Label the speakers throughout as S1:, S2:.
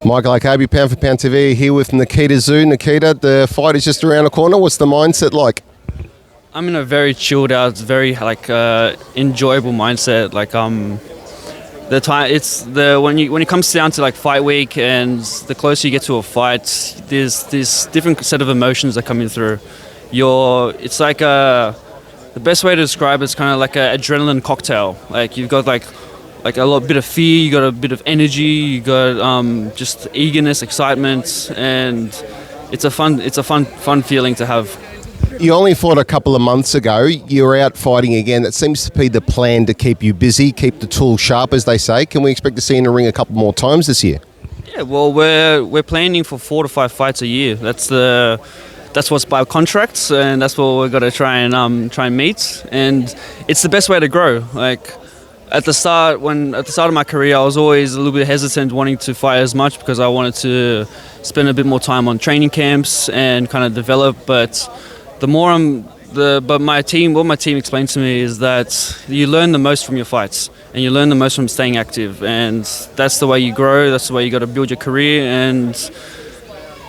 S1: Michael Akobi, Pound for Pound TV, here with Nikita Tszyu. Nikita, the fight is just around the corner. What's the mindset like?
S2: I'm in a very chilled out, very enjoyable mindset. The time when it comes down to fight week, and the closer you get to a fight, there's this different set of emotions that come in through. It's like the best way to describe it's kind of like an adrenaline cocktail. Like you've got like a bit of fear, you got a bit of energy, you got just eagerness, excitement, and it's a fun feeling to have.
S1: You only fought a couple of months ago. You're out fighting again. That seems to be the plan, to keep you busy, keep the tools sharp, as they say. Can we expect to see you in the ring a couple more times this year?
S2: Yeah, well, we're planning for 4 to 5 fights a year. That's what's by contracts, and that's what we've got to try and meet. And it's the best way to grow. At the start of my career, I was always a little bit hesitant wanting to fight as much because I wanted to spend a bit more time on training camps and kind of develop. But what my team explained to me is that you learn the most from your fights, and you learn the most from staying active, and that's the way you grow. That's the way you got to build your career, and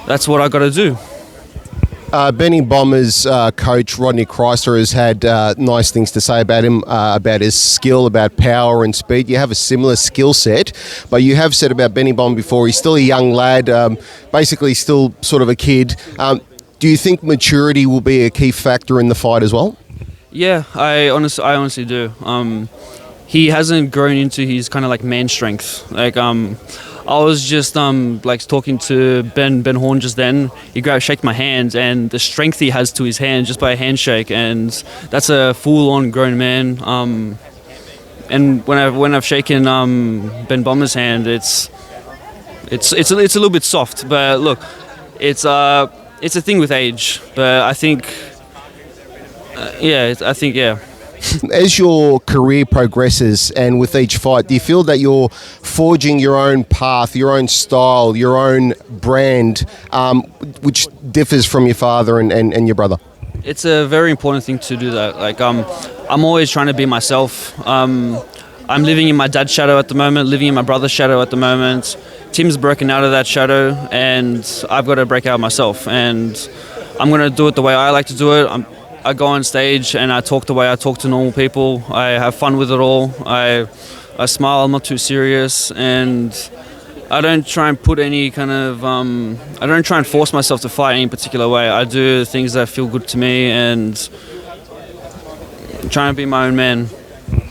S2: that's what I got to do.
S1: Ben Bommber's coach, Rodney Chrysler, has had nice things to say about him, about his skill, about power and speed. You have a similar skill set, but you have said about Ben Bommber before, he's still a young lad, basically still sort of a kid. Do you think maturity will be a key factor in the fight as well?
S2: Yeah, I honestly do. He hasn't grown into his kind of like man strength. I was just talking to Ben Horn just then. He shake my hand, and the strength he has to his hand just by a handshake, and that's a full-on grown man. And when I've shaken Ben Bommber's hand, it's a little bit soft. But look, it's a thing with age. But I think, yeah.
S1: As your career progresses and with each fight, do you feel that you're forging your own path, your own style, your own brand, which differs from your father and your brother?
S2: It's a very important thing to do that. I'm always trying to be myself. I'm living in my dad's shadow at the moment, living in my brother's shadow at the moment. Tim's broken out of that shadow, and I've got to break out myself. And I'm going to do it the way I like to do it. I go on stage and I talk the way I talk to normal people. I have fun with it all. I smile, I'm not too serious, and I don't try and put any kind of... I don't try and force myself to fight any particular way. I do things that feel good to me, and trying to be my own man.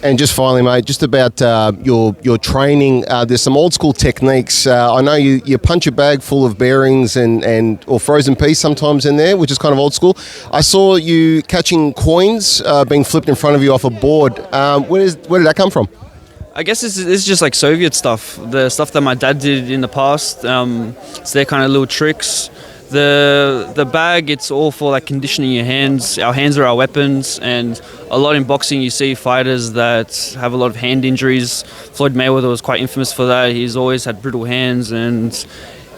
S1: And just finally, mate, just about your training, there's some old school techniques. I know you punch a bag full of bearings or frozen peas sometimes in there, which is kind of old school. I saw you catching coins being flipped in front of you off a board. Where did that come from?
S2: I guess this is just like Soviet stuff, the stuff that my dad did in the past. It's their kind of little tricks. The bag, it's all for conditioning your hands. Our hands are our weapons, and a lot in boxing you see fighters that have a lot of hand injuries. Floyd Mayweather was quite infamous for that. He's always had brittle hands, and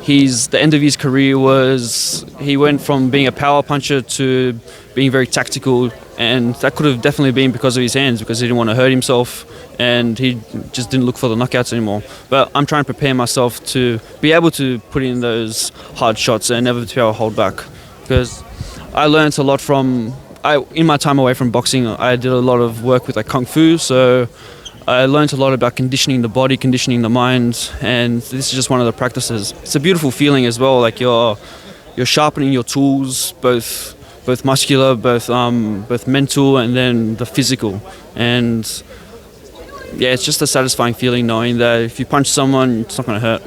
S2: the end of his career was he went from being a power puncher to being very tactical, and that could have definitely been because of his hands, because he didn't want to hurt himself, and he just didn't look for the knockouts anymore. But I'm trying to prepare myself to be able to put in those hard shots and never to be able to hold back, because I learned a lot in my time away from boxing. I did a lot of work with Kung Fu, so I learned a lot about conditioning the body, conditioning the mind, and this is just one of the practices. It's a beautiful feeling as well, you're sharpening your tools, both muscular, both mental, and then the physical. And yeah, it's just a satisfying feeling knowing that if you punch someone, it's not going to hurt.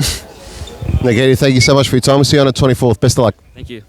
S1: Nikita, thank you so much for your time. We'll see you on the 24th. Best of luck.
S2: Thank you.